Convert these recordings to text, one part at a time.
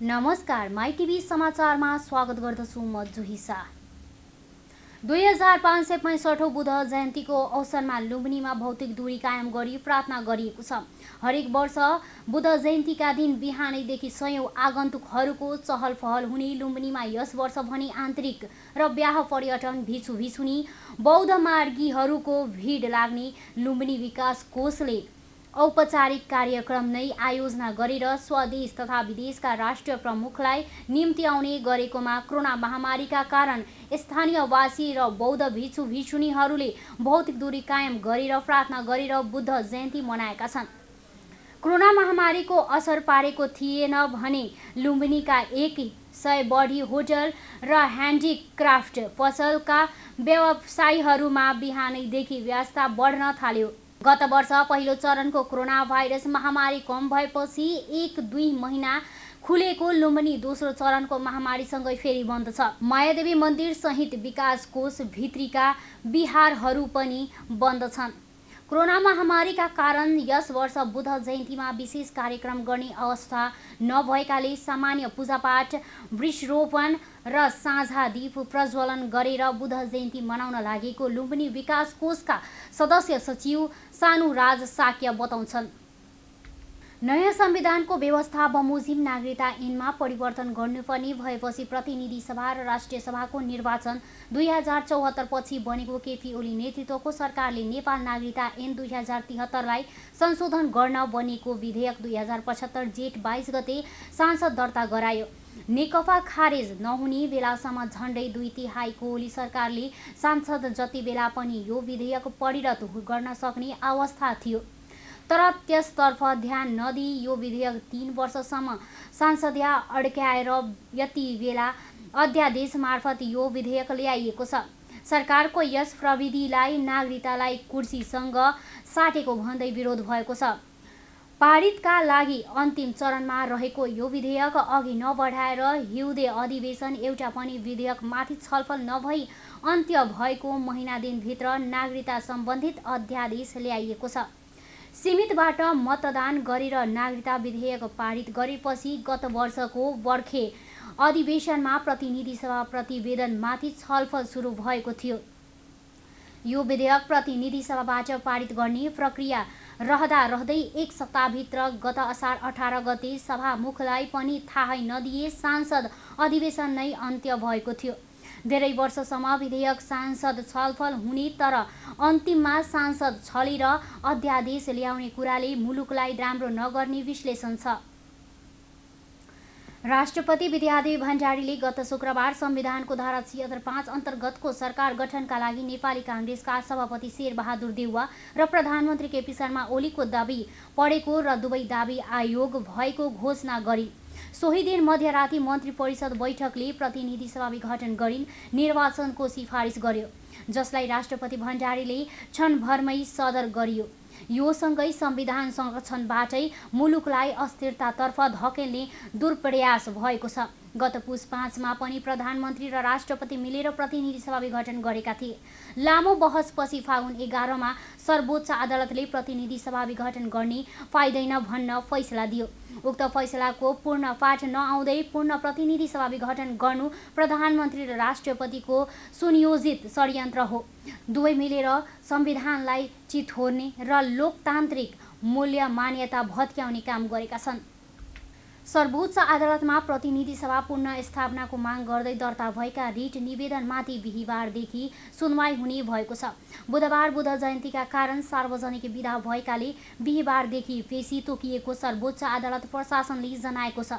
नमस्कार, my TV समाचारमा स्वागत गर्दछु म जुहिसा। 2565औं बुद्ध जयन्तीको अवसरमा लुम्बिनीमा भौतिक दूरी कायम गरी प्रार्थना गरिएको छ। हरेक वर्ष बुद्ध जयन्तीका दिन बिहानैदेखि सयौं आगन्तुकहरूको चहल पहल हुने लुम्बिनीमा यस वर्ष भने आन्तरिक र ब्याह पर्यटन भिचुभिच हुने, बौद्ध मार्गीहरूको भिड लाग्ने लुम्बिनी विकास कोषले औपचारिक कार्यक्रम नै आयोजना गरेर स्वदेश तथा विदेशका राष्ट्रिय प्रमुखलाई निम्ति आउने गरेकोमा कोरोना महामारीका कारण स्थानीयवासी र बौद्ध भिचुभिचुनीहरूले भौतिक दूरी कायम गरेर प्रार्थना गरेर बुद्ध जयन्ती मनाएका छन्। कोरोना महामारीको असर पारेको थिएन भने लुम्बिनीका 100 बढी होटल र ह्यान्डिक्राफ्ट पसलका व्यवसायीहरूमा बिहानैदेखि व्यस्तता बढ्न थाल्यो। गत वर्ष पहिलो चरणको कोरोना भाइरस महामारी कम भएपछि 1-2 महिना खुलेको लुम्बिनी दोस्रो चरणको महामारीसँगै फेरि बन्द छ। मायादेवी मन्दिर सहित विकास कोष भित्रीका विहारहरू पनि बन्द छन्। कोरोना महामारीका कारण यस वर्ष बुद्ध जयन्तीमा विशेष कार्यक्रम गर्ने अवस्था नभएकाले सामान्य पूजापाठ, वृक्षरोपण र साझा दीप प्रज्वलन गरेर बुद्ध जयन्ती मनाउन लागेको लुम्बिनी विकास कोषका सदस्य सचिव सानुराज साक्य बताउँछन्। नयाँ संविधानको व्यवस्था बमोजिम नागरिकता ऐनमा परिवर्तन गर्नुपर्ने भएपछि प्रतिनिधि सभा र राष्ट्रिय सभाको निर्वाचन 2074 पछि बनेको केपी ओली नेतृत्वको सरकारले नेपाल नागरिकता ऐन 2073लाई संशोधन गर्न बनेको विधेयक 2075 जेठ 22 गते सांसद दर्ता गरायो। नेकपा खारेज नहुने बेलासम्म झण्डै 2/3 ओली सरकारले सांसद जति बेला पनि यो विधेयक परिरत गर्न सक्ने अवस्था थियो। तर त्यसतर्फ ध्यान नदिई यो विधेयक 3 वर्षसम्म संसदीय अड्क्याएर यति बेला अध्यादेश मार्फत यो विधेयक ल्याइएको छ। सरकारको यस प्रविधिलाई नागरिकतालाई कुर्सीसँग साटेको भन्दै विरोध भएको छ। पारितका लागि अन्तिम चरणमा रहेको यो विधेयक अघि नबढाएर हिउँदे अधिवेशन एउटा पनि विधेयकमाथि छलफल नभई अन्त्य भएको महिना दिनभित्र नागरिकता सम्बन्धित अध्यादेश ल्याइएको छ। सीमितबाट मतदान गरेर नागरिकता विधेयक पारित गरेपछि गत वर्षको बर्खे अधिवेशनमा प्रतिनिधि सभा प्रतिवेदनमाथि छलफल सुरु भएको थियो। यो विधेयक प्रतिनिधि सभाबाट पारित गर्ने प्रक्रिया रहँदा रहँदै 1 सप्ताहभित्र गत असार 18 गते सभामुखलाई पनि थाहै नदिए सांसद अधिवेशन नै अन्त्य भएको थियो। धेरै वर्षसम्म विधेयक सांसद छलफल हुने तर अन्तिममा सांसद छलेर अध्यादेश ल्याउने कुराले मुलुकलाई राम्रो नगर्ने विश्लेषण छ। राष्ट्रपति विद्यादेवी भण्डारीले गत शुक्रबार संविधानको धारा 76(5) अन्तर्गतको सरकार गठनका लागि नेपाली काङ्ग्रेसका सभापति शेरबहादुर देउवा र प्रधानमन्त्री केपी शर्मा ओलीको दाबी पढेको र दुवै दाबी आयोग भएको घोषणा गरिन्। सोही दिन मध्यराती मन्त्री परिषद बैठकले प्रतिनिधि सभा विघटन गरिन् निर्वाचनको सिफारिस गर्यो, जसलाई राष्ट्रपति भण्डारीले क्षणभरमै सदर गरियो। यो सँगै संविधान संरक्षणबाटै मुलुकलाई अस्थिरतातर्फ धकेल्ने दुर्प्रयास भएको छ। गत पुस 5 मा पनि प्रधानमन्त्री र राष्ट्रपति मिलेर प्रतिनिधि सभा विघटन गरेका थिए। लामो बहसपछि फागुन 11 मा सर्वोच्च अदालतले प्रतिनिधि सभा विघटन गर्ने पाइँदैन भन्न फैसला दियो। उक्त फैसलाको पूर्ण पाठ नआउँदै पूर्ण प्रतिनिधि सभा विघटन गर्नु प्रधानमन्त्री र राष्ट्रपतिको सुनियोजित षड्यन्त्र हो। दुवै मिलेर संविधानलाई चितहोर्ने र लोकतान्त्रिक मूल्य मान्यता भत्क्याउने काम गरेका छन्। सर्वोच्च अदालतमा प्रतिनिधि सभा पुनः स्थापनाको माग गर्दै दर्ता भएका रिट निवेदनमाथि बिहीबारदेखि सुनवाई हुने भएको छ। बुधबार बुद्ध जयन्तीका कारण सार्वजनिक बिदा भएकाले बिहीबारदेखि पेशी तोकिएको सर्वोच्च अदालत प्रशासनले जनाएको छ।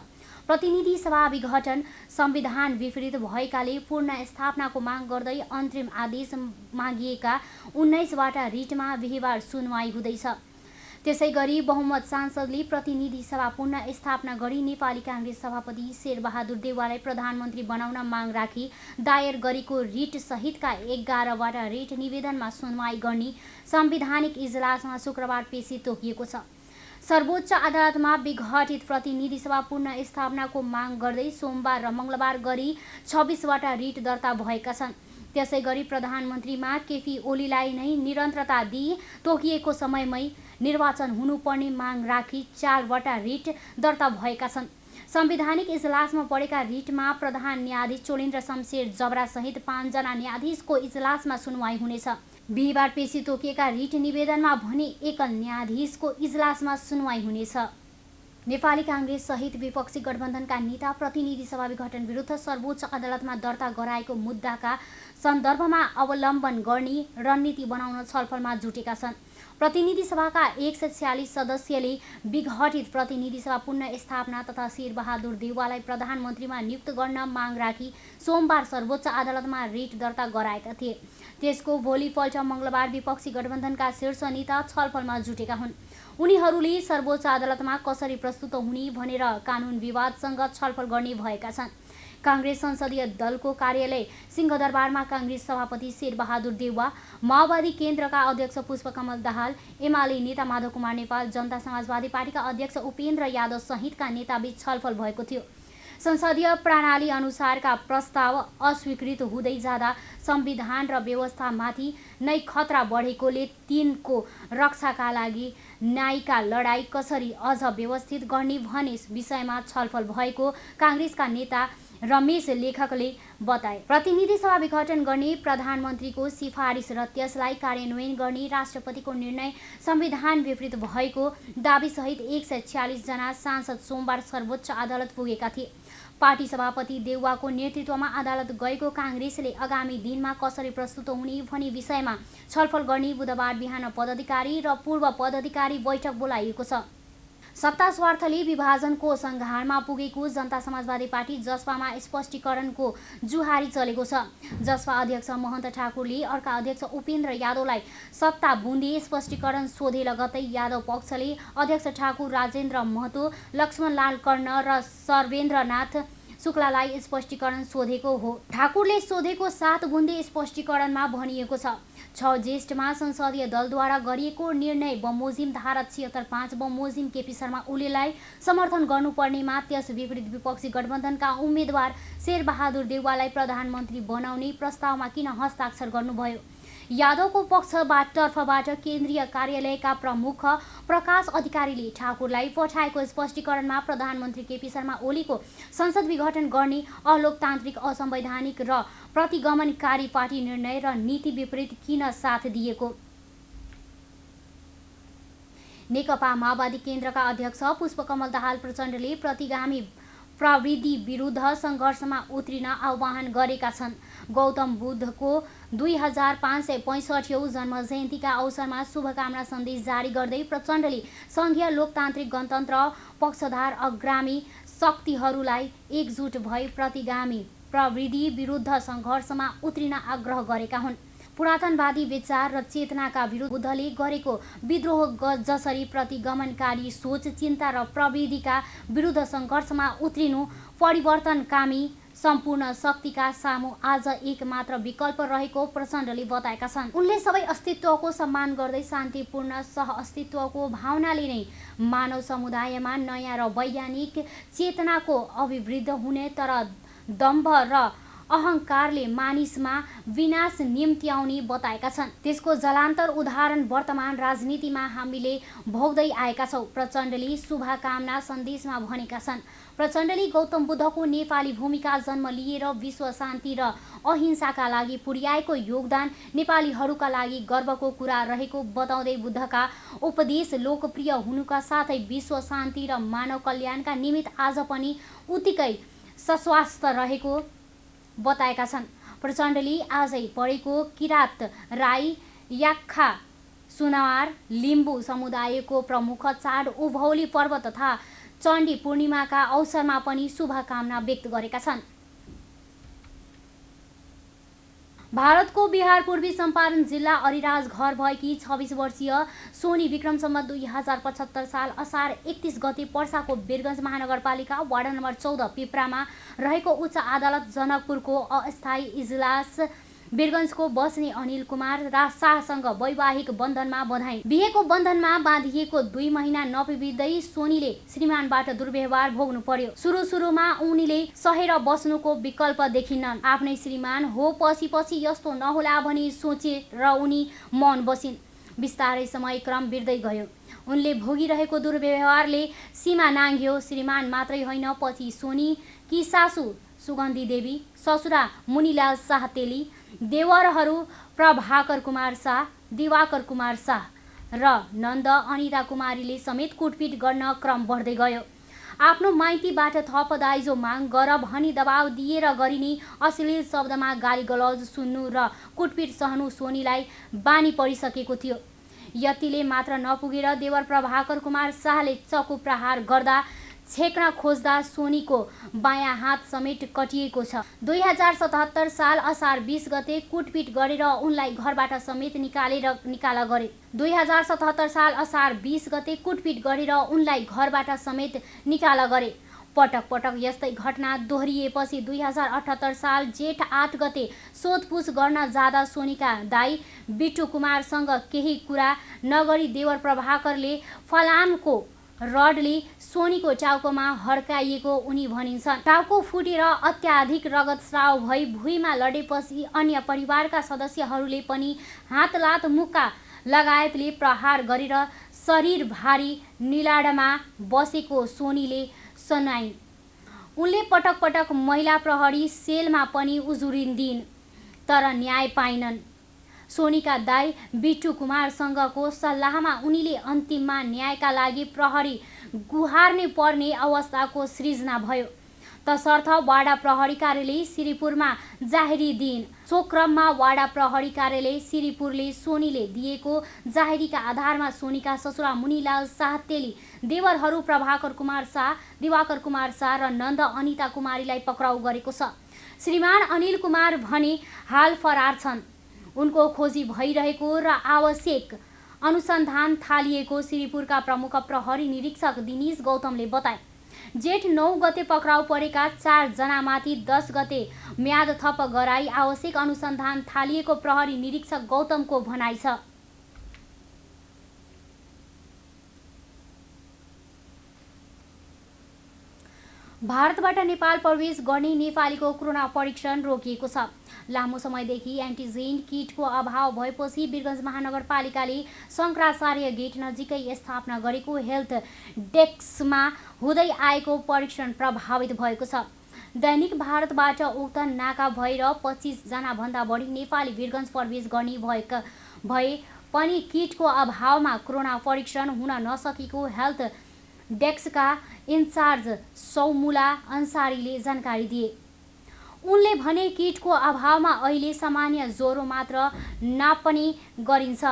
प्रतिनिधि सभा विघटन संविधान विपरीत भएकाले पूर्ण स्थापनाको माग गर्दै अन्तरिम आदेश मागिएका 19 वटा रिटमा बिहीबार सुनवाई हुँदैछ। त्यसैगरी बहुमत सांसदले प्रतिनिधि सभा पुनः स्थापना गरी नेपाली काङ्ग्रेस सभापति शेरबहादुर देउवालाई प्रधानमन्त्री बनाउन माग राखी दायर गरेको रिट सहितका 11 वटा रिट निवेदनमा सुनवाई गर्ने संवैधानिक इजलासमा शुक्रबार पेशी तोकिएको छ। सर्वोच्च अदालतमा विघटित प्रतिनिधि सभा पुनः स्थापनाको माग गर्दै सोमबार र मंगलबार गरी 26 वटा रिट दर्ता भएका छन्। त्यसैगरी प्रधानमन्त्रीमा केपी ओलीलाई नै निरन्तरता दिई तोकिएको समयमै निर्वाचन हुनुपर्ने माग राखी 4 वटा रिट दर्ता भएका छन्। संवैधानिक इजलासमा परेका रिटमा प्रधान न्यायाधीश चोलेन्द्र शमशेर जबरा सहित 5 जना न्यायाधीशको इजलासमा सुनवाई हुनेछ। बिहिबार पेशी तोकिएका रिट निवेदनमा भने एकल न्यायाधीशको इजलासमा सुनवाई हुनेछ। नेपाली कांग्रेस सहित विपक्षी गठबन्धनका नेता प्रतिनिधि सभा विघटन विरुद्ध सर्वोच्च अदालतमा दर्ता गराएको मुद्दाका सन्दर्भमा अवलम्बन गर्ने रणनीति बनाउन छलफलमा जुटेका छन्। प्रतिनिधि सभाका 146 सदस्यले विघटित प्रतिनिधि सभा पुनः स्थापना तथा शेरबहादुर देउवालाई प्रधानमन्त्रीमा नियुक्त गर्न माग राखी सोमबार सर्वोच्च अदालतमा रिट दर्ता गराएका थिए। त्यसको भोलिपल्ट मंगलबार विपक्षी गठबन्धनका शीर्ष नेता छलफलमा जुटेका हुन्। उनीहरूले सर्वोच्च अदालतमा कसरी प्रस्तुत हुने भनेर कानुन विवादसँग छलफल गर्ने भएका छन्। कांग्रेस संसदीय दलको कार्यालय सिंहदरबारमा कांग्रेस सभापति शेरबहादुर देउवा, माओवादी केन्द्रका अध्यक्ष पुष्पकमल दाहाल, एमाले नेता माधव कुमार नेपाल, जनता समाजवादी पार्टीका अध्यक्ष उपेन्द्र यादव सहितका नेताबीच छलफल भएको थियो। संसदीय प्रणाली अनुसारका प्रस्ताव अस्वीकृत हुँदै जाँदा संविधान र व्यवस्थामाथि नै खतरा बढेकोले तिनको रक्षाका लागि न्यायिका लडाई कसरी अझ व्यवस्थित गर्ने भन्ने विषयमा छलफल भएको कांग्रेसका नेता रमेश लेखकले बताए। प्रतिनिधि सभा विघटन गर्ने प्रधानमन्त्रीको सिफारिस र त्यसलाई कार्यान्वयन गर्ने राष्ट्रपतिको निर्णय संविधान विपरीत भएको दाबीसहित 146 जना सांसद सोमबार सर्वोच्च अदालत पुगेका थिए। पार्टी सभापति देउवाको नेतृत्वमा अदालत गएको कांग्रेसले आगामी दिनमा कसरी प्रस्तुत हुने भनी विषयमा छलफल गर्ने बुधबार बिहान पदाधिकारी र पूर्व पदाधिकारी बैठक बोलाइएको छ। सत्ता स्वार्थले विभाजनको संघारमा पुगेको जनता समाजवादी पार्टी जसपामा स्पष्टीकरणको जुहारी चलेको छ। जसपा अध्यक्ष महन्त ठाकुरले अर्का अध्यक्ष उपेन्द्र यादवलाई सत्ता बुँदे स्पष्टीकरण सोधे लगत्तै यादव पक्षले अध्यक्ष ठाकुर, राजेन्द्र महतो, लक्ष्मणलाल कर्ण र सर्वेन्द्रनाथ शुक्लालाई स्पष्टीकरण सोधेको हो। ठाकुरले सोधेको 7 बुँदे स्पष्टीकरणमा भनिएको छ 6 ज्येष्ठमा संसदीय दलद्वारा गरिएको निर्णय बमोजिम धारा 76(5) बमोजिम केपी शर्मा ओलीलाई समर्थन गर्नुपर्नेमा त्यस विपरीत विपक्षी गठबन्धनका उम्मेद्वार शेरबहादुर देउवालाई प्रधानमन्त्री बनाउने प्रस्तावमा किन हस्ताक्षर गर्नुभयो। यादवको तर्फबाट केन्द्रीय कार्यालयका प्रमुख प्रकाश अधिकारीले ठाकुरलाई पठाएको स्पष्टीकरणमा प्रधानमन्त्री केपी शर्मा ओलीको संसद विघटन गर्ने अलोकतान्त्रिक, असंवैधानिक र प्रतिगमनकारी पार्टी निर्णय र नीति विपरीत किन साथ दिएको। नेकपा माओवादी केन्द्रका अध्यक्ष पुष्पकमल दाहाल प्रचण्डले प्रतिगामी प्रवृत्ति विरुद्ध सङ्घर्षमा उत्रिन आह्वान गरेका छन्। गौतम बुद्धको 2565औं जन्म जयन्तीका अवसरमा शुभकामना सन्देश जारी गर्दै प्रचण्डले सङ्घीय लोकतान्त्रिक गणतन्त्र पक्षधार अग्रामी शक्तिहरूलाई एकजुट भई प्रतिगामी प्रवृत्ति विरुद्ध सङ्घर्षमा उत्रिन आग्रह गरेका हुन्। पुरातनवादी विचार र चेतनाका विरुद्ध बुद्धले गरेको विद्रोह जसरी प्रतिगमनकारी सोच, चिन्ता र प्रविधिका विरुद्ध सङ्घर्षमा उत्रिनु परिवर्तनकामी सम्पूर्ण शक्तिका सामु आज एक मात्र विकल्प रहेको प्रचण्डले बताएका छन्। उनले सबै अस्तित्वको सम्मान गर्दै शान्तिपूर्ण सह-अस्तित्वको भावनाले नै मानव समुदायमा नयाँ र वैज्ञानिक चेतनाको अभिवृद्धि हुने, तर दम्भ र अहङ्कारले मानिसमा विनाश निम्त्याउने बताएका छन्। त्यसको जलान्तर उदाहरण वर्तमान राजनीतिमा हामीले भोग्दै आएका छौँ, प्रचण्डले शुभकामना सन्देशमा भनेका छन्। प्रचण्डले गौतम बुद्धको नेपाली भूमिका जन्म लिएर विश्व शान्ति र अहिंसाका लागि पुर्याएको योगदान नेपालीहरूका लागि गर्वको कुरा रहेको बताउँदै बुद्धका उपदेश लोकप्रिय हुनुका साथै विश्व शान्ति र मानव कल्याणका निमित्त आज पनि उत्तिकै सशक्त रहेको बताएका छन्। प्रचण्डले आजै पढेको किरात, राई, याक्खा, सुनार, लिम्बू समुदायको प्रमुख चाड उभौली पर्व तथा चण्डी पूर्णिमाका अवसरमा पनि शुभकामना व्यक्त गरेका छन्। भारतको बिहार पूर्वी चम्पारण जिल्ला अरिराज घर भएकी 26 वर्षीय सोनी विक्रमसम्म 2075 साल असार 31 गते पर्साको वीरगञ्ज महानगरपालिका वार्ड नम्बर 14 पिप्रामा रहेको उच्च अदालत जनकपुरको अस्थायी इजलास वीरगञ्जको बस्ने अनिल कुमार शाहसँग वैवाहिक बन्धनमा बधाई। बिहेको बन्धनमा बाँधिएको 2 महिना नपुग्दै सोनीले श्रीमानबाट दुर्व्यवहार भोग्नु पर्यो। सुरुमा उनीले सहेर बस्नुको विकल्प देखिनन्। आफ्नै श्रीमान हो, पछि यस्तो नहोला भनी सोचे र उनी मौन बसिन्। बिस्तारै समय क्रम बिर्दै गयो। उनले भोगिरहेको दुर्व्यवहारले सीमा नाङ्ग्यो। श्रीमान मात्रै होइन, पछि सोनीकी सासू सुगन्धी देवी, ससुरा मुनिलाल शाह तेली, देवरहरू प्रभाकर कुमार शाह, दिवाकर कुमार शाह र नन्द अनिता कुमारीले समेत कुटपिट गर्न क्रम बढ्दै गयो। आफ्नो माइतीबाट थप दाइजो माग गर भनी दबाव दिएर गरिने अश्लील शब्दमा गाली गलौज सुन्नु र कुटपिट सहनु सोनीलाई बानी परिसकेको थियो। यतिले मात्र नपुगेर देवर प्रभाकर कुमार शाहले चक्कु प्रहार गर्दा छेक्न खोज्दा सोनीको बायाँ हात समेत कटिएको छ। 2077 साल असार 20 गते कुटपिट गरेर उनलाई घरबाट समेत निकाला गरे। 2077 साल असार 20 गते कुटपिट गरेर उनलाई घरबाट समेत निकाला गरे। पटक पटक यस्तै घटना दोहोरिएपछि 2078 साल जेठ 8 गते सोधपुछ गर्न जाँदा सोनीका दाइ बिट्टु कुमारसँग केही कुरा नगरी देवर प्रभाकरले फलामको रडले सोनीको टाउकोमा हड्काइएको उनी भनिन्छन्। टाउको फुटेर अत्याधिक रगतस्राव भई भुइँमा लडेपछि अन्य परिवारका सदस्यहरूले पनि हात लात मुक्का लगायतले प्रहार गरेर शरीर भारी निलाडमा बसेको सोनीले सुनाइन्। उनले पटक पटक महिला प्रहरी सेलमा पनि उजुरिन् तर न्याय पाइनन्। सोनीका दाइ बिट्टु कुमारसँगको सल्लाहमा उनीले अन्तिममा न्यायका लागि प्रहरी गुहार्ने पर्ने अवस्थाको सृजना भयो। तसर्थ वाडा प्रहरी कार्यालय श्रीपुरमा जाहेरी दिइन्। सो क्रममा वाडा प्रहरी कार्यालय श्रीपुरले सोनीले दिएको जाहेरीका आधारमा सोनीका ससुरा मुनिलाल शाह तेली, देवरहरू प्रभाकर कुमार शाह, दिवाकर कुमार शाह र नन्द अनिता कुमारीलाई पक्राउ गरेको छ। श्रीमान अनिल कुमार भने हाल फरार छन्। उनको खोजी भइरहेको र आवश्यक अनुसन्धान थालिएको श्रीपुरका प्रमुख प्रहरी निरीक्षक दिनेश गौतमले बताए। जेठ 9 गते पक्राउ परेका 4 जनामाथि 10 गते म्याद थप गराई आवश्यक अनुसन्धान थालिएको प्रहरी निरीक्षक गौतमको भनाइ छ। भारतबाट नेपाल प्रवेश गर्ने नेपालीको कोरोना परीक्षण रोकिएको छ। लामो समयदेखि एन्टिजेन किटको अभाव भएपछि वीरगञ्ज महानगरपालिकाले शङ्कराचार्य गेट नजिकै स्थापना गरेको हेल्थ डेस्कमा हुँदै आएको परीक्षण प्रभावित भएको छ। दैनिक भारतबाट उक्त नाका भएर 25 जनाभन्दा बढी नेपाली वीरगञ्ज प्रवेश गर्ने भए पनि किटको अभावमा कोरोना परीक्षण हुन नसकेको हेल्थ डेस्कका इन्चार्ज सौमुला अन्सारीले जानकारी दिए। उनले भने किटको अभावमा अहिले सामान्य ज्वरो मात्र नाप्ने गरिन्छ।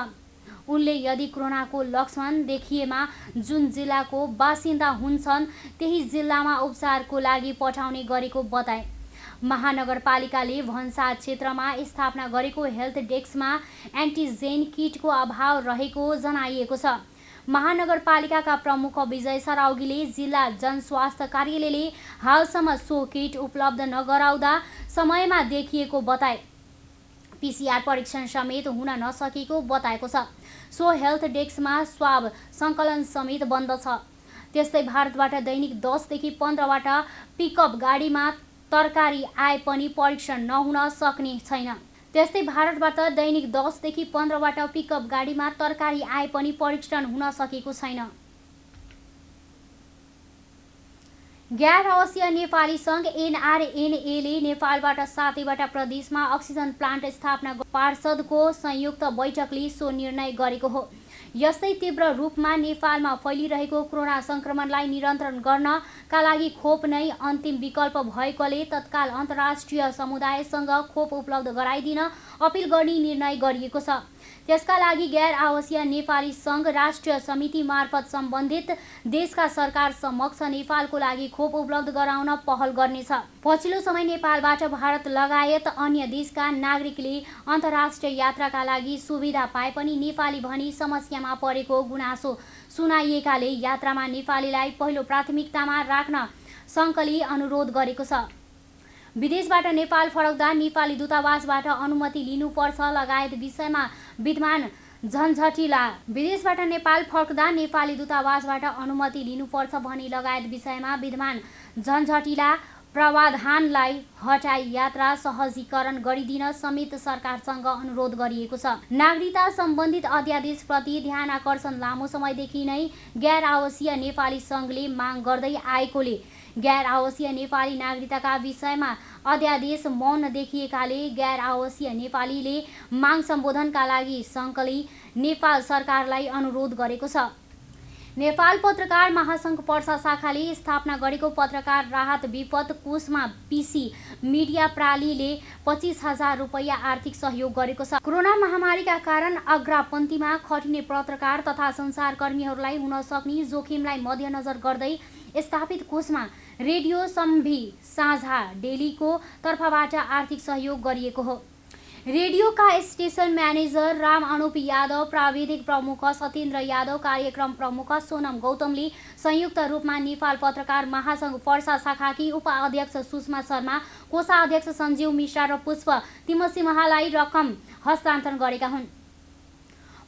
उनले यदि कोरोनाको लक्षण देखिएमा जुन जिल्लाको बासिन्दा हुन्छन् त्यही जिल्लामा उपचारको लागि पठाउने गरेको बताए। महानगरपालिकाले भन्सा क्षेत्रमा स्थापना गरेको हेल्थ डेस्कमा एन्टिजेन किटको अभाव रहेको जनाइएको छ। महानगरपालिकाका प्रमुख विजय सराउगीले जिल्ला जनस्वास्थ्य कार्यालयले हालसम्म सो किट उपलब्ध नगराउँदा समयमा देखिएको बताए। पीसीआर परीक्षण समेत हुन नसकेको बताएको छ। सो हेल्थ डेस्कमा स्वाब सङ्कलन समेत बन्द छ। त्यस्तै भारतबाट दैनिक 10 देखि 15वटा पिकअप गाडीमा तरकारी आए पनि परीक्षण नहुन सक्ने छैन। त्यस्तै भारतबाट दैनिक 10 देखि 15वटा पिकअप गाडीमा तरकारी आए पनि परीक्षण हुन सकेको छैन। गैर आवासीय नेपाली सङ्घ एनआरएनएले नेपालबाट 7वटा प्रदेशमा अक्सिजन प्लान्ट स्थापना पार्षदको संयुक्त बैठकले सो निर्णय गरेको हो। यस्तै तीव्र रूपमा नेपालमा फैलिरहेको कोरोना संक्रमणलाई नियन्त्रण गर्नका लागि खोप नै अन्तिम विकल्प भएकोले तत्काल अन्तर्राष्ट्रिय समुदायसँग खोप उपलब्ध गराइदिन अपिल गर्ने निर्णय गरिएको छ। त्यसका लागि गैर आवासीय नेपाली सङ्घ राष्ट्रिय समिति मार्फत सम्बन्धित देशका सरकार समक्ष नेपालको लागि खोप उपलब्ध गराउन पहल गर्नेछ। पछिल्लो समय नेपालबाट भारत लगायत अन्य देशका नागरिकले अन्तर्राष्ट्रिय यात्राका लागि सुविधा पाए पनि नेपाली भनी समस्यामा परेको गुनासो सुनाइएकाले यात्रामा नेपालीलाई पहिलो प्राथमिकतामा राख्न सङ्घले अनुरोध गरेको छ। विदेशबाट नेपाल फर्कदा नेपाली दूतावासबाट अनुमति लिनुपर्छ लगायत विषयमा विद्यमान झन्झटिला विदेशबाट नेपाल फर्कदा नेपाली दूतावासबाट अनुमति लिनुपर्छ भनी लगायत विषयमा विद्यमान झन्झटिला प्रावधानलाई हटाई यात्रा सहजीकरण गरिदिन समेत सरकारसँग अनुरोध गरिएको छ। नागरिकता सम्बन्धित अध्यादेशप्रति ध्यान आकर्षण लामो समयदेखि नै गैर आवासीय नेपाली सङ्घले माग गर्दै आएकोले गैर आवासीय नेपाली नागरिकताका विषयमा अध्यादेश मौन देखिएकाले गैर आवासीय नेपालीले माग सम्बोधनका लागि सङ्घले नेपाल सरकारलाई अनुरोध गरेको छ। नेपाल पत्रकार महासङ्घ पर्सा शाखाले स्थापना गरेको पत्रकार राहत विपद कोषमा पिसी मिडिया प्रालीले 25,000 रुपैयाँ आर्थिक सहयोग गरेको छ। कोरोना महामारीका कारण अग्रपन्थीमा खटिने पत्रकार तथा सञ्चारकर्मीहरूलाई हुन सक्ने जोखिमलाई मध्यनजर गर्दै स्थापित कोषमा रेडियो सम्भी साझा डेलीको तर्फबाट आर्थिक सहयोग गरिएको हो। रेडियोका स्टेसन म्यानेजर राम अनुप यादव, प्राविधिक प्रमुख सत्येन्द्र यादव, कार्यक्रम प्रमुख सोनम गौतमले संयुक्त रूपमा नेपाल पत्रकार महासङ्घ पर्सा शाखाकी उपाध्यक्ष सुषमा शर्मा, कोषाध्यक्ष सञ्जीव मिश्रा र पुष्प तिमसिंहलाई रकम हस्तान्तरण गरेका हुन्।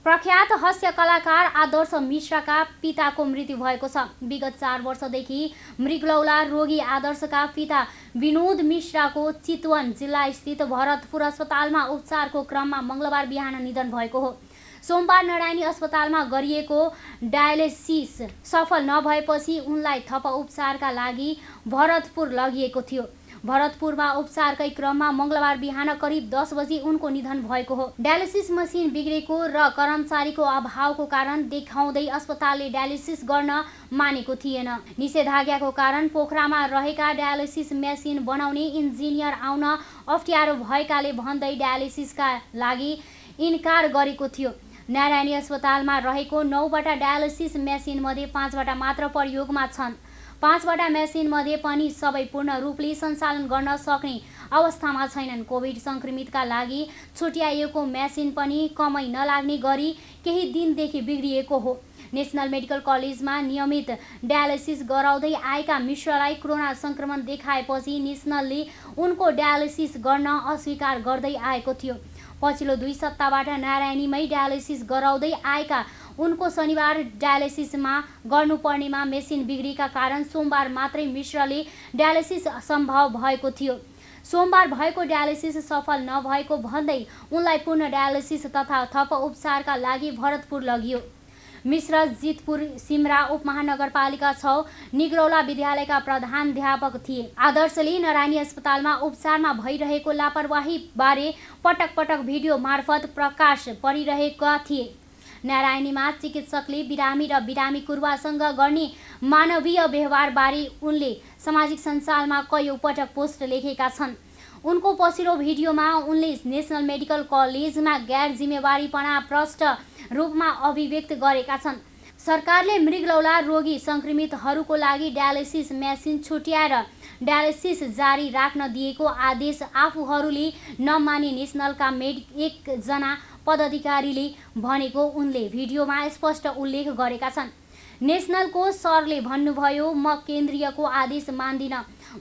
प्रख्यात हास्य कलाकार आदर्श मिश्राका पिताको मृत्यु भएको छ। विगत 4 वर्षदेखि मृगलौला रोगी आदर्शका पिता विनोद मिश्राको चितवन जिल्लास्थित भरतपुर अस्पतालमा उपचारको क्रममा मङ्गलबार बिहान निधन भएको हो। सोमबार नारायणी अस्पतालमा गरिएको डायलिसिस सफल नभएपछि उनलाई थप उपचारका लागि भरतपुर लगिएको थियो। भरतपुरमा उपचारकै क्रममा मङ्गलबार बिहान करिब 10 बजी उनको निधन भएको हो। डायलिसिस मसिन बिग्रेको र कर्मचारीको अभावको कारण देखाउँदै अस्पतालले डायलिसिस गर्न मानेको थिएन। निषेधाज्ञाको कारण पोखरामा रहेका डायलिसिस मेसिन बनाउने इन्जिनियर आउन अप्ठ्यारो भएकाले भन्दै डायलिसिसका लागि इन्कार गरेको थियो। नारायणी अस्पतालमा रहेको 9वटा डायलिसिस मेसिनमध्ये 5वटा मात्र प्रयोगमा छन्। 5वटा मेसिनमध्ये पनि सबै पूर्ण रूपले सञ्चालन गर्न सक्ने अवस्थामा छैनन्। कोभिड सङ्क्रमितका लागि छुट्याइएको मेसिन पनि कमै नलाग्ने गरी केही दिनदेखि बिग्रिएको हो। नेसनल मेडिकल कलेजमा नियमित डायलिसिस गराउँदै आएका मिश्रालाई कोरोना सङ्क्रमण देखाएपछि नेसनलले उनको डायलिसिस गर्न अस्वीकार गर्दै आएको थियो। पछिल्लो 2 सप्ताहबाट नारायणीमै डायलिसिस गराउँदै आएका उनको शनिबार डायलिसिसमा गर्नुपर्नेमा मेसिन बिग्रेका कारण सोमबार मात्रै मिश्रले डायलिसिस सम्भव भएको थियो। सोमबार भएको डायलिसिस सफल नभएको भन्दै उनलाई पूर्ण डायलिसिस तथा थप उपचारका लागि भरतपुर लगियो। मिश्र जितपुर सिमरा उपमहानगरपालिका 6 निग्रौला विद्यालयका प्रधानाध्यापक थिए। आदर्शले नारायणी अस्पतालमा उपचारमा भइरहेको लापरवाही बारे पटक पटक भिडियो मार्फत प्रकाश परिरहेका थिए। नारायणीमा चिकित्सकले बिरामी र बिरामी कुरुवासँग गर्ने मानवीय व्यवहारबारे उनले सामाजिक सञ्जालमा कयौं पटक पोस्ट लेखेका छन्। उनको पछिल्लो भिडियोमा उनले नेसनल मेडिकल कलेजमा गैर जिम्मेवारीपना प्रष्ट रूपमा अभिव्यक्त गरेका छन्। सरकारले मृगलौला रोगी सङ्क्रमितहरूको लागि डायलिसिस मेसिन छुट्याएर डायलिसिस जारी राख्न दिएको आदेश आफूहरूले नमाने नेसनलका एकजना पदाधिकारीले भनेको उनले भिडियोमा स्पष्ट उल्लेख गरेका छन्। नेसनलको सरले भन्नुभयो, म केन्द्रीयको आदेश मान्दिन,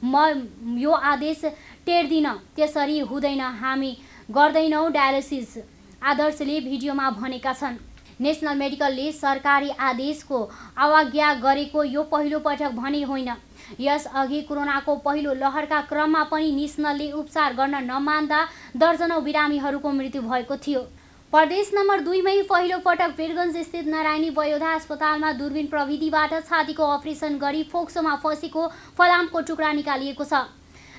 म यो आदेश टेर्दिन, त्यसरी हुँदैन, हामी गर्दैनौँ डायलिसिस, आदर्शले भिडियोमा भनेका छन्। नेसनल मेडिकलले सरकारी आदेशको अवज्ञा गरेको यो पहिलो पटक भने होइन। यसअघि कोरोनाको पहिलो लहरका क्रममा पनि नेसनलले उपचार गर्न नमान्दा दर्जनौं बिरामीहरूको मृत्यु भएको थियो। प्रदेश नम्बर 2 मै पहिलो पटक वीरगञ्ज स्थित नारायणी वयोधा अस्पतालमा दूरबीन प्रविधिबाट छातीको अपरेसन गरी फोक्सोमा फसेको फलामको टुक्रा निकालिएको छ।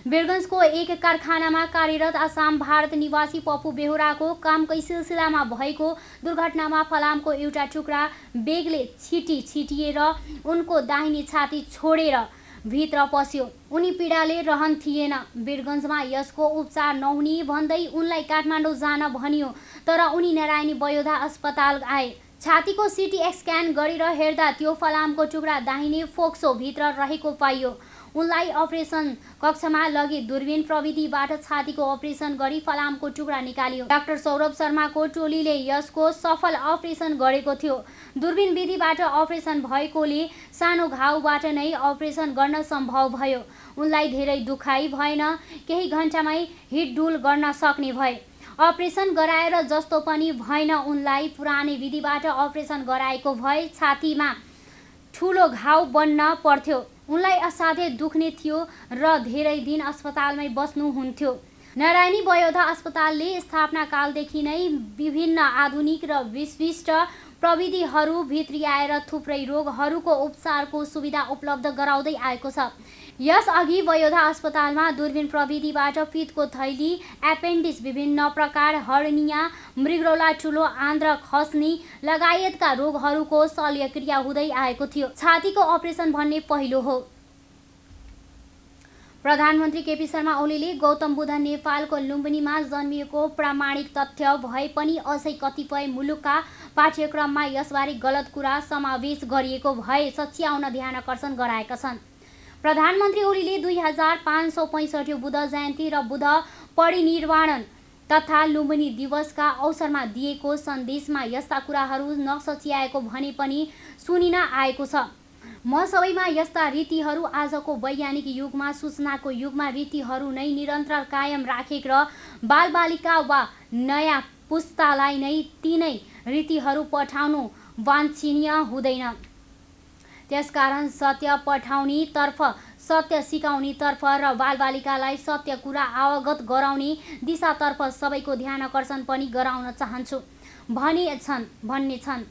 वीरगञ्जको एक कारखानामा कार्यरत आसाम भारत निवासी पप्पू बेहोराको कामकै सिलसिलामा भएको दुर्घटनामा फलामको एउटा टुक्रा बेगले छिटिएर उनको दाहिने छाती छोडेर भित्र पस्यो। उनी पीडाले रहन थिएन। वीरगञ्जमा यसको उपचार नहुने भन्दै उनलाई काठमाडौँ जान भनियो, तर उनी नारायणी वयोधा अस्पताल आए। छातीको सिटी स्क्यान गरेर हेर्दा त्यो फलामको टुक्रा दाहिने फोक्सो भित्र रहेको पाइयो। उनलाई अपरेसन कक्षमा लगी दूरबीन प्रविधिबाट छातीको अपरेसन गरी फलामको टुक्रा निकालियो। डाक्टर सौरभ शर्माको टोलीले यसको सफल अपरेसन गरेको थियो। दूरबीन विधिबाट अपरेसन भएकोले सानो घाउबाट नै अपरेसन गर्न सम्भव भयो। उनलाई धेरै दुखाइ भएन, केही घण्टामै हिँडडुल गर्न सक्ने भए। अपरेसन गराएर जस्तो पनि भएन। उनलाई पुरानै विधिबाट अपरेसन गराएको भए छातीमा ठुलो घाउ बन्न पर्थ्यो। उनलाई असाध्यै दुख्ने थियो र धेरै दिन अस्पतालमै बस्नुहुन्थ्यो। नारायणी वयोधा अस्पतालले स्थापना कालदेखि नै विभिन्न आधुनिक र विशिष्ट प्रविधिहरू भित्रियाएर थुप्रै रोगहरूको उपचारको सुविधा उपलब्ध गराउँदै आएको छ। यसअघि वयोधा अस्पतालमा दूरबीन प्रविधिबाट पित्तको थैली, एपेन्डिक्स, विभिन्न प्रकार हर्निया, मृगौला, ठुलो आन्द्र खस्नी लगायतका रोगहरूको शल्यक्रिया हुँदै आएको थियो। छातीको अपरेसन भन्ने पहिलो हो। प्रधानमन्त्री केपी शर्मा ओलीले गौतम बुद्ध नेपालको लुम्बिनीमा जन्मिएको प्रामाणिक तथ्य भए पनि अझै कतिपय मुलुकका पाठ्यक्रममा यसबारे गलत कुरा समावेश गरिएको भए सच्याउन ध्यानकर्षण गराएका छन्। प्रधानमन्त्री ओलीले 2565 बुद्ध जयन्ती र बुद्ध परिनिर्वाण तथा लुम्बिनी दिवसका अवसरमा दिएको सन्देशमा यस्ता कुराहरू नसच्याएको भने पनि सुनिन आएको छ। म सबैमा यस्ता रीतिहरू आजको वैज्ञानिक युगमा, सूचनाको युगमा रीतिहरू नै निरन्तर कायम राखेर बालबालिका वा नयाँ पुस्तालाई नै तिनै रीतिहरू पठाउनु वाञ्छनीय हुँदैन। त्यसकारण सत्य पठाउनेतर्फ, सत्य सिकाउनेतर्फ र बालबालिकालाई सत्य कुरा अवगत गराउने दिशातर्फ सबैको ध्यानकर्षण पनि गराउन चाहन्छु भन्ने छन्।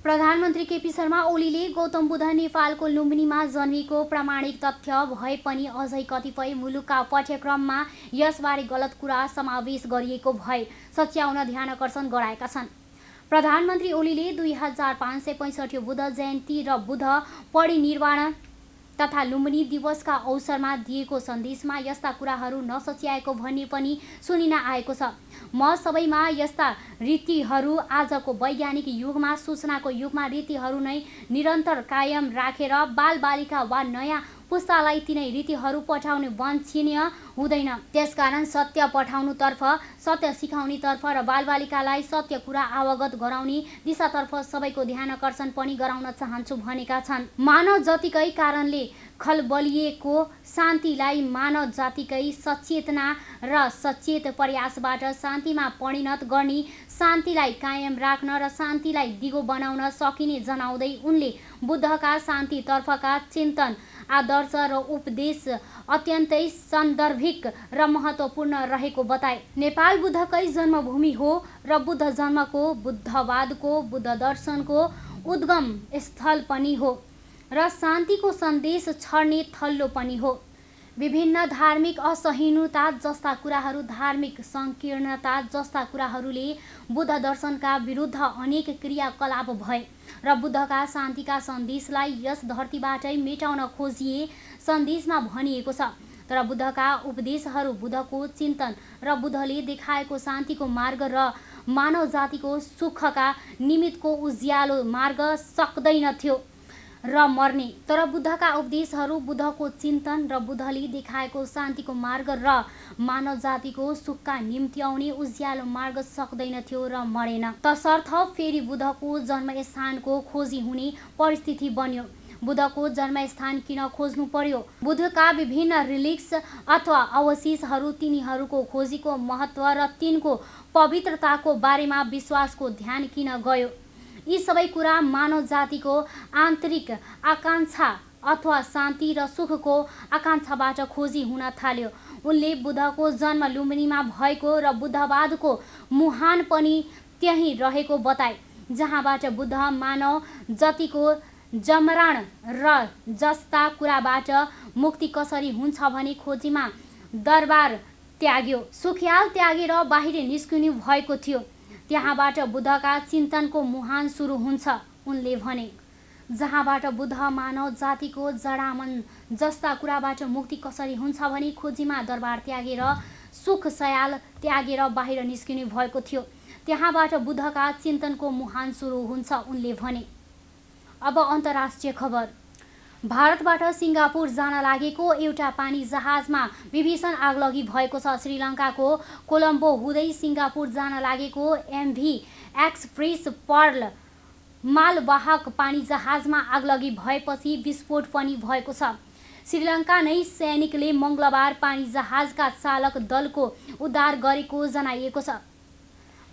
प्रधानमन्त्री केपी शर्मा ओलीले गौतम बुद्ध नेपालको लुम्बिनीमा जन्मिएको प्रामाणिक तथ्य भए पनि अझै कतिपय मुलुकका पाठ्यक्रममा यसबारे गलत कुरा समावेश गरिएको भए सच्याउन ध्यानकर्षण गराएका छन्। प्रधानमन्त्री ओलीले 2565 बुद्ध जयन्ती र बुद्ध परिनिर्वाण तथा लुम्बिनी दिवसका अवसरमा दिएको सन्देशमा यस्ता कुराहरू नसच्याएको भन्ने पनि सुनिन आएको छ। म सबैमा यस्ता रीतिहरू आजको वैज्ञानिक युगमा, सूचनाको युगमा रीतिहरू नै निरन्तर कायम राखेर बालबालिका वा नयाँ पुस्तालाई तिनै रीतिहरू पठाउने वाञ्छनीय हुँदैन। त्यसकारण सत्य पठाउनुतर्फ, सत्य सिकाउनेतर्फ र बालबालिकालाई सत्य कुरा अवगत गराउने दिशातर्फ सबैको ध्यानकर्षण पनि गराउन चाहन्छु भनेका छन्। मानव जातिकै कारणले खलबलिएको शान्तिलाई मानव जातिकै सचेतना र सचेत प्रयासबाट शान्तिमा परिणत गर्ने, शान्तिलाई कायम राख्न र शान्तिलाई दिगो बनाउन सकिने जनाउँदै उनले बुद्धका शान्तितर्फका चिन्तन, आदर्श र उपदेश अत्यन्तै सान्दर्भिक र महत्त्वपूर्ण रहेको बताए। नेपाल बुद्धकै जन्मभूमि हो र बुद्ध जन्मको, बुद्धवादको, बुद्ध दर्शनको उद्गम स्थल पनि हो र शान्तिको सन्देश छर्ने थल्लो पनि हो। विभिन्न धार्मिक असहिष्णुता जस्ता कुराहरू, धार्मिक संकीर्णता जस्ता कुराहरूले बुद्ध दर्शनका विरुद्ध अनेक क्रियाकलाप भए र बुद्धका शान्तिका सन्देशलाई यस धरतीबाटै मेटाउन खोजिए सन्देशमा भनिएको छ। तर बुद्धका उपदेशहरू, बुद्धको चिन्तन र बुद्धले देखाएको शान्तिको मार्ग र मानव जातिको सुखका निमित्तको उज्यालो मार्ग सक्दैनथ्यो र मर्ने। तर बुद्धका उपदेशहरू, बुद्धको चिन्तन र बुद्धले देखाएको शान्तिको मार्ग र मानव जातिको सुखका निम्ति आउने उज्यालो मार्ग सक्दैनथ्यो र मरेन। तसर्थ फेरि बुद्धको जन्मस्थानको खोजी हुने परिस्थिति बन्यो। बुद्धको जन्मस्थान किन खोज्नु पर्यो? बुद्धका विभिन्न रिलिक्स अथवा अवशेषहरू, तिनीहरूको खोजीको महत्त्व र तिनको पवित्रताको बारेमा विश्वासको ध्यान किन गयो? यी सबै कुरा मानव जातिको आन्तरिक आकाङ्क्षा अथवा शान्ति र सुखको आकाङ्क्षाबाट खोजी हुन थाल्यो। उनले बुद्धको जन्म लुम्बिनीमा भएको र बुद्धवादको मुहान पनि त्यहीँ रहेको बताए, जहाँबाट बुद्ध मानव जातिको जमरण र जस्ता कुराबाट मुक्ति कसरी हुन्छ भनी खोजीमा दरबार त्याग्यो। सुखियाल त्यागेर बाहिर निस्किनु भएको थियो। त्यहाँबाट बुद्धका चिन्तनको मुहान सुरु हुन्छ। उनले भने, जहाँबाट बुद्ध मानव जातिको जडामन जस्ता कुराबाट मुक्ति कसरी हुन्छ भनी खोजीमा दरबार त्यागेर, सुख सयाल त्यागेर बाहिर निस्किनु भएको थियो, त्यहाँबाट बुद्धका चिन्तनको मुहान सुरु हुन्छ। उनले भने। अब अन्तर्राष्ट्रिय खबर। भारतबाट सिङ्गापुर जान लागेको एउटा पानी जहाजमा विभीषण आगलगी भएको छ। श्रीलङ्काको कोलम्बो हुँदै सिङ्गापुर जान लागेको MV एक्सप्रेस पर्ल मालवाहक पानी जहाजमा आगलगी भएपछि विस्फोट पनि भएको छ। श्रीलङ्का नै सैनिकले मङ्गलबार पानी जहाजका चालक दलको उद्धार गरेको जनाइएको छ।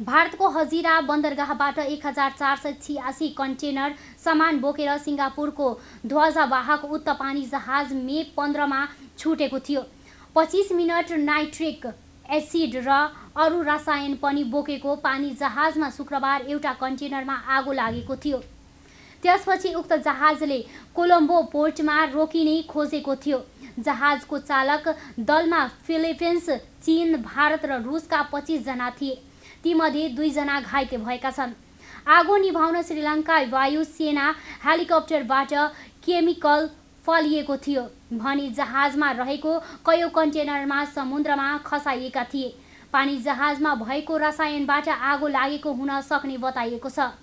भारतको हजिरा बन्दरगाहबाट 1486 कन्टेनर सामान बोकेर सिङ्गापुरको ध्वजावाहक उच्च पानी जहाज मे 15 छुटेको थियो। 25 मिनट नाइट्रिक एसिड र अरू रसायन पनि बोकेको पानी जहाजमा शुक्रबार एउटा कन्टेनरमा आगो लागेको थियो। त्यसपछि उक्त जहाजले कोलम्बो पोर्टमा रोकिने खोजेको थियो। जहाजको चालक दलमा फिलिपिन्स, चीन, भारत र रुसका 25 जना थिए। तीमध्ये 2 जना घाइते भएका छन्। आगो निभाउन श्रीलङ्का वायुसेना हेलिकप्टरबाट केमिकल फलिएको थियो भने जहाजमा रहेको कयौं कन्टेनरमा समुद्रमा खसाइएका थिए। पानी जहाजमा भएको रसायनबाट आगो लागेको हुन सक्ने बताइएको छ।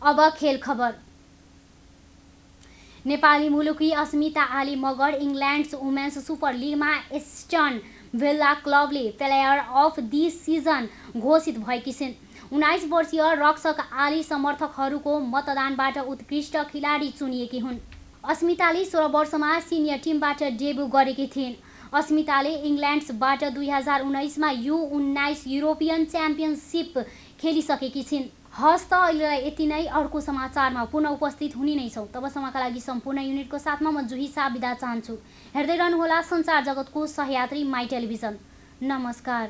अब खेल खबर। नेपाली मुलुकी Asmita Ale Magar England's women's super लिगमा एस्टन भिल्ला क्लबले प्लेयर अफ दि सिजन घोषित भएकी छिन्। 19 वर्षीय रक्षक आली समर्थकहरूको मतदानबाट उत्कृष्ट खेलाडी चुनिएकी हुन्। अस्मिताले 16 वर्षमा सिनियर टिमबाट डेब्यु गरेकी थिइन्। अस्मिताले इङ्ल्यान्ड्सबाट 2019 मा U19 युरोपियन च्याम्पियनसिप खेलिसकेकी छिन्। हस् त अहिलेलाई यति नै। अर्को समाचारमा पुनः उपस्थित हुने नै छौँ। तबसम्मका लागि सम्पूर्ण युनिटको साथमा म जुही साह बिदा चाहन्छु। हेर्दै रहनुहोला सञ्चार जगतको सहयात्री माई टेलिभिजन। नमस्कार।